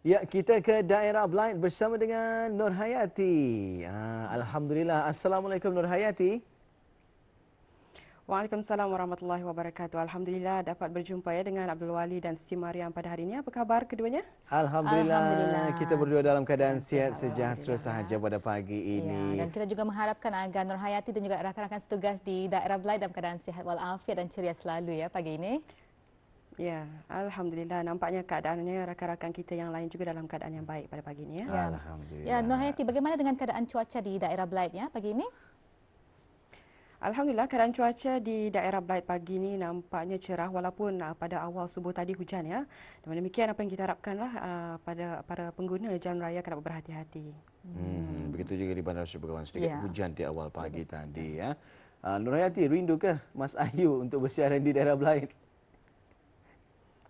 Ya, kita ke daerah Blight bersama dengan Nur Hayati. Alhamdulillah. Assalamualaikum Nur Hayati. Waalaikumsalam warahmatullahi wabarakatuh. Alhamdulillah dapat berjumpa ya dengan Abdul Wali dan Siti Mariam pada hari ini. Apa khabar keduanya? Alhamdulillah, kita Alhamdulillah, berdua dalam keadaan keadaan sihat sihat sejahtera Alhamdulillah. sahaja walafiat. pada pagi Ya, ini. dan kita juga mengharapkan agar Nur Hayati dan juga rakan-rakan setugas di daerah Belai dalam keadaan sihat walafiat dan ceria selalu ya pagi ini. Ya, Alhamdulillah. Nampaknya keadaannya rakan-rakan kita yang lain juga dalam keadaan yang baik pada pagi ini ya. Ya. Alhamdulillah. Ya, Nur Hayati, bagaimana dengan keadaan cuaca di daerah Belai ya pagi ini? Alhamdulillah keadaan cuaca di daerah Blight pagi ini nampaknya cerah walaupun pada awal subuh tadi hujan ya. Dan demikian apa yang kita harapkanlah pada para pengguna jalan raya kena berhati-hati. Begitu juga di Bandar Syurga sedikit Ya. hujan di awal pagi tadi ya. Nur Hayati, rindu ke Mas Ayu untuk bersiaran di daerah Blight?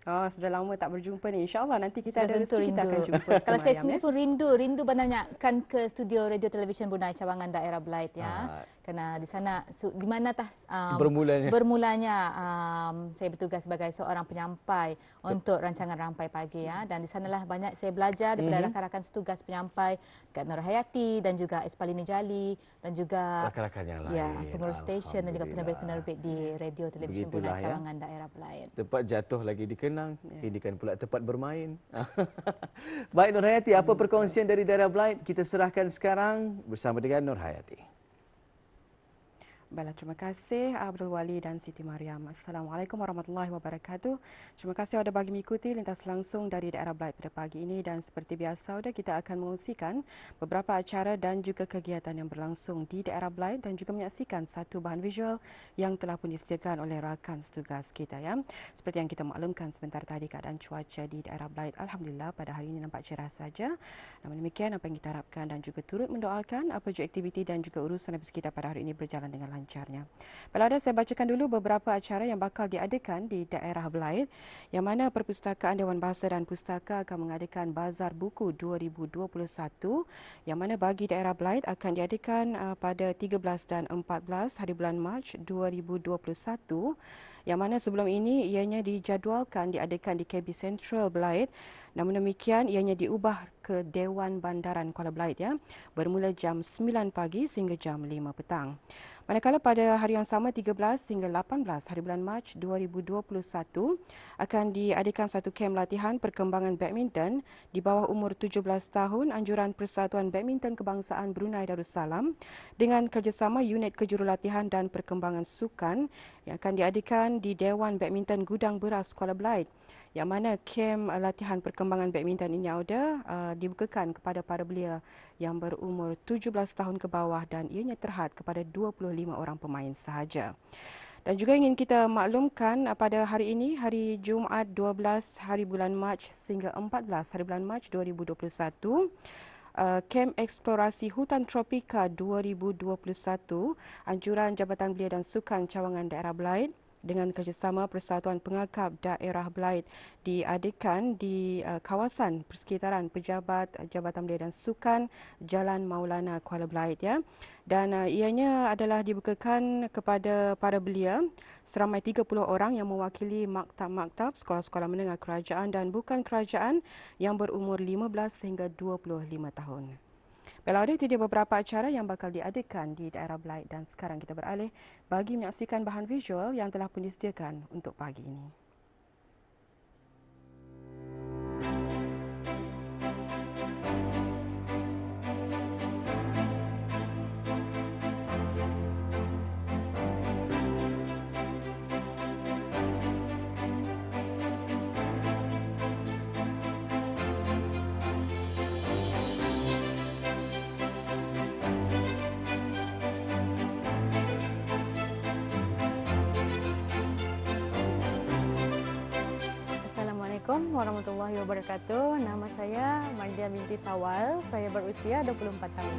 Oh, sudah lama tak berjumpa ni. InsyaAllah nanti kita Sudah ada tentu rezeki kita akan rindu. jumpa Siti Kalau saya Mariam, sendiri ya. pun rindu banyaknya kan ke studio radio televisyen Brunei cawangan daerah Belait ya. Kerana di sana di mana bermulanya saya bertugas sebagai seorang penyampai untuk rancangan Rampai Pagi ya, dan di sanalah banyak saya belajar daripada rakan-rakan setugas penyampai dekat Nur Hayati dan juga Espalini Jali dan juga Rakan-rakan yang lain. ya, pengurus stesen dan juga Alhamdulillah. penerbit-penerbit di radio televisyen Brunei Begitulah, ya. cawangan daerah Belait. Tempat jatuh lagi dikenang, ini kan pula tempat bermain. Baik Nur Hayati, apa perkongsian dari daerah Blight? Kita serahkan sekarang bersama dengan Nur Hayati. Baiklah, terima kasih Abdul Wali dan Siti Mariam. Assalamualaikum warahmatullahi wabarakatuh. Terima kasih sudah bagi mengikuti lintas langsung dari daerah Blight pada pagi ini, dan seperti biasa sudah kita akan mengungsikan beberapa acara dan juga kegiatan yang berlangsung di daerah Blight dan juga menyaksikan satu bahan visual yang telah pun disediakan oleh rakan setugas kita ya. Seperti yang kita maklumkan sebentar tadi, keadaan cuaca di daerah Blight alhamdulillah pada hari ini nampak cerah saja. Namun demikian apa yang kita harapkan dan juga turut mendoakan apa juga aktiviti dan juga urusan habis kita pada hari ini berjalan dengan lancarnya. Baiklah, saya bacakan dulu beberapa acara yang bakal diadakan di daerah Belait, yang mana Perpustakaan Dewan Bahasa dan Pustaka akan mengadakan Bazar Buku 2021, yang mana bagi daerah Belait akan diadakan pada 13 dan 14 hari bulan Mac 2021, yang mana sebelum ini ianya dijadualkan diadakan di KB Central Belait. Namun demikian ianya diubah ke Dewan Bandaran Kuala Belait ya, bermula jam 9 pagi sehingga jam 5 petang. Manakala pada hari yang sama 13 hingga 18 hari bulan Mac 2021 akan diadakan satu kem latihan perkembangan badminton di bawah umur 17 tahun anjuran Persatuan Badminton Kebangsaan Brunei Darussalam dengan kerjasama unit kejurulatihan dan perkembangan sukan yang akan diadakan di Dewan Badminton Gudang Beras Kuala Belait, yang mana kem latihan perkembangan badminton ini dibukakan kepada para belia yang berumur 17 tahun ke bawah dan ianya terhad kepada 25 orang pemain sahaja. Dan juga ingin kita maklumkan pada hari ini, hari Jumaat 12 hari bulan Mac sehingga 14 hari bulan Mac 2021, Kem Eksplorasi Hutan Tropika 2021 anjuran Jabatan Belia dan Sukan Cawangan Daerah Belait dengan kerjasama Persatuan Pengakap Daerah Belait diadakan di kawasan persekitaran Pejabat Jabatan Belia dan Sukan Jalan Maulana Kuala Belait ya. Dan ianya adalah dibukakan kepada para belia seramai 30 orang yang mewakili maktab-maktab sekolah-sekolah menengah kerajaan dan bukan kerajaan yang berumur 15 hingga 25 tahun. Baiklah, itu dia beberapa acara yang bakal diadakan di daerah Belait, dan sekarang kita beralih bagi menyaksikan bahan visual yang telah pun disediakan untuk pagi ini. Assalamualaikum warahmatullahi wabarakatuh. Nama saya Mardia binti Sawal. Saya berusia 24 tahun.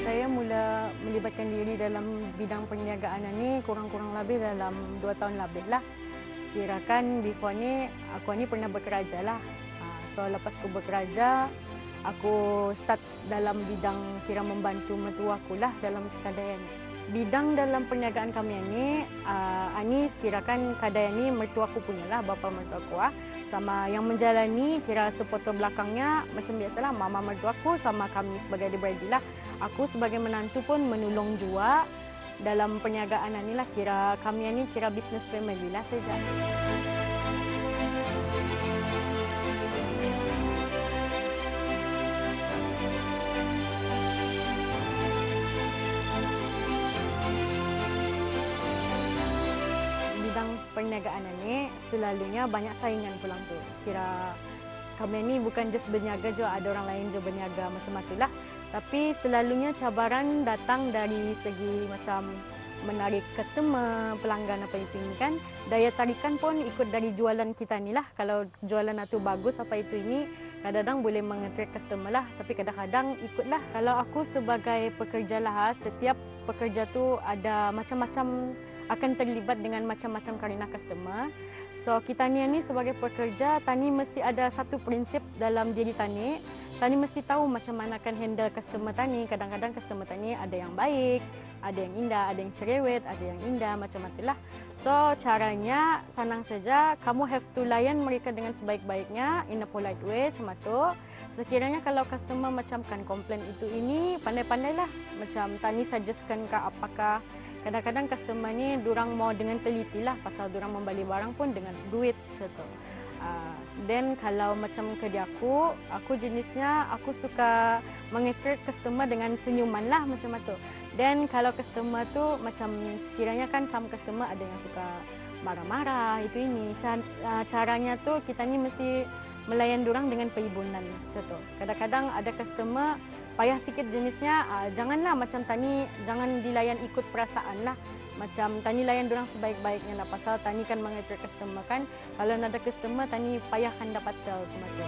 Saya mula melibatkan diri dalam bidang perniagaan ini kurang-kurang lebih dalam 2 tahun lebih lah. Kirakan before ni aku ni pernah bekerja lah. So lepas aku bekerja, aku start dalam bidang kira membantu mertua aku lah dalam sekadar bidang dalam perniagaan kami ini ni kirakan kedai ni mertuaku punya lah, bapa mertuaku lah. Sama yang menjalani kira supporter belakangnya macam biasalah mama mertuaku sama kami sebagai adik-beradik lah. Aku sebagai menantu pun menolong juga dalam perniagaan ni lah. Kira kami ni kira business family lah saja. Perniagaan ni selalunya banyak saingan pulang tu. Kira kami ni bukan just berniaga je, ada orang lain je berniaga macam itulah. Tapi selalunya cabaran datang dari segi macam menarik customer, pelanggan apa itu ini kan. Daya tarikan pun ikut dari jualan kita ni lah. Kalau jualan itu bagus apa itu ini, kadang-kadang boleh mengattract customer lah. Tapi kadang-kadang ikutlah. Kalau aku sebagai pekerja lah, setiap pekerja tu ada macam-macam, akan terlibat dengan macam-macam karena customer. So kita ni sebagai pekerja, tani mesti ada satu prinsip dalam diri tani. Tani mesti tahu macam mana akan handle customer tani. Kadang-kadang customer tani ada yang baik, ada yang indah, ada yang cerewet, ada yang indah, macam itulah. So caranya senang saja, kamu have to layan mereka dengan sebaik-baiknya in a polite way macam tu. Sekiranya kalau customer macam kan komplain itu ini, pandai-pandailah macam tani suggestkan ke apakah. Kadang-kadang customer ni durang mau dengan teliti lah pasal durang membeli barang pun dengan duit macam tu. Then kalau macam kerja aku jenisnya aku suka mengattract customer dengan senyuman lah macam tu. Then kalau customer tu macam sekiranya kan some customer ada yang suka marah-marah itu ini. Caranya tu kita ni mesti melayan durang dengan peribunan macam tu. Kadang-kadang ada customer payah sikit jenisnya, janganlah macam tani, jangan dilayan ikut perasaan lah. Macam tani layan durang sebaik-baiknya lah. Pasal tani kan mengattract customer kan. Kalau ada customer, tani payah kan dapat sell macam tu.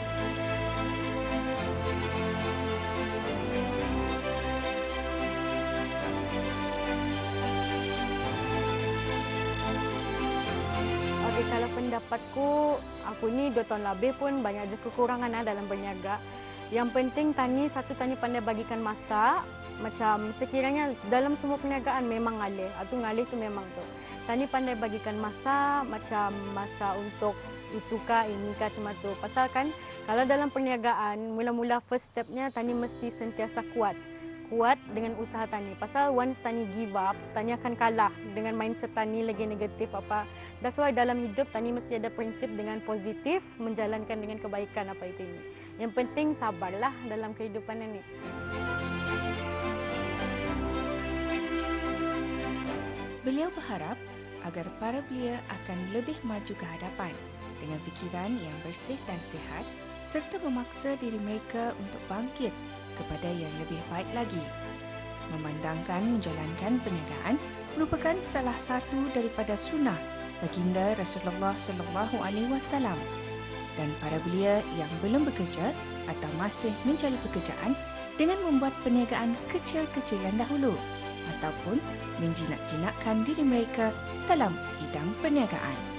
Okay, kalau pendapatku, aku ni 2 tahun lebih pun banyak je kekurangan lah dalam berniaga. Yang penting satu tani pandai bagikan masa. Macam sekiranya dalam semua perniagaan memang ngalih. Atau ngalih tu memang tu. Tani pandai bagikan masa, macam masa untuk itu kah, ini kah macam tu. Pasal kan kalau dalam perniagaan, mula-mula first stepnya tani mesti sentiasa kuat. Kuat dengan usaha tani. Pasal once tani give up, tani akan kalah dengan mindset tani lagi negatif apa. That's why dalam hidup tani mesti ada prinsip dengan positif, menjalankan dengan kebaikan apa itu ini. Yang penting sabarlah dalam kehidupan ini. Beliau berharap agar para belia akan lebih maju ke hadapan dengan fikiran yang bersih dan sihat serta memaksa diri mereka untuk bangkit kepada yang lebih baik lagi. Memandangkan menjalankan perniagaan merupakan salah satu daripada sunnah baginda Rasulullah SAW. Dan para belia yang belum bekerja atau masih mencari pekerjaan dengan membuat perniagaan kecil-kecilan dahulu ataupun menjinak-jinakkan diri mereka dalam bidang perniagaan.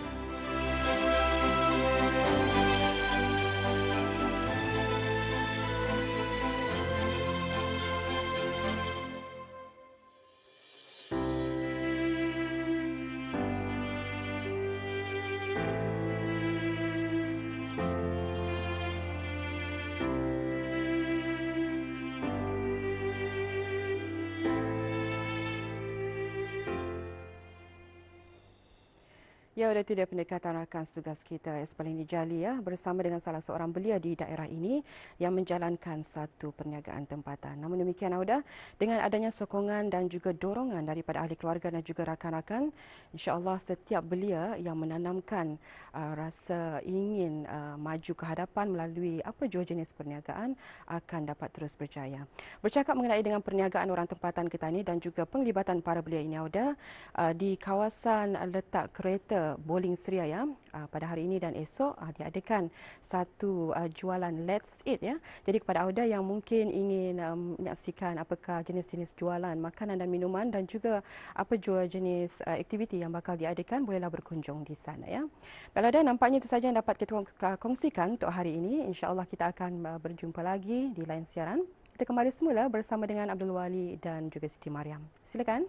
Ya, itu dia pendekatan rakan tugas kita Espalini Jali ya, bersama dengan salah seorang belia di daerah ini yang menjalankan satu perniagaan tempatan. Namun demikian Auda, dengan adanya sokongan dan juga dorongan daripada ahli keluarga dan juga rakan-rakan, insya-Allah setiap belia yang menanamkan rasa ingin maju ke hadapan melalui apa jua jenis perniagaan akan dapat terus berjaya. Bercakap mengenai dengan perniagaan orang tempatan kita ni dan juga penglibatan para belia ini Auda, di kawasan letak kereta Bowling Seriaya pada hari ini dan esok diadakan satu jualan Let's Eat ya. Jadi kepada Auda yang mungkin ingin menyaksikan apakah jenis-jenis jualan makanan dan minuman dan juga apa jua jenis aktiviti yang bakal diadakan, bolehlah berkunjung di sana ya. Kalau ada, nampaknya itu saja yang dapat kita kongsikan untuk hari ini. Insya-Allah kita akan berjumpa lagi di lain siaran. Kita kembali semula bersama dengan Abdul Wali dan juga Siti Mariam. Silakan.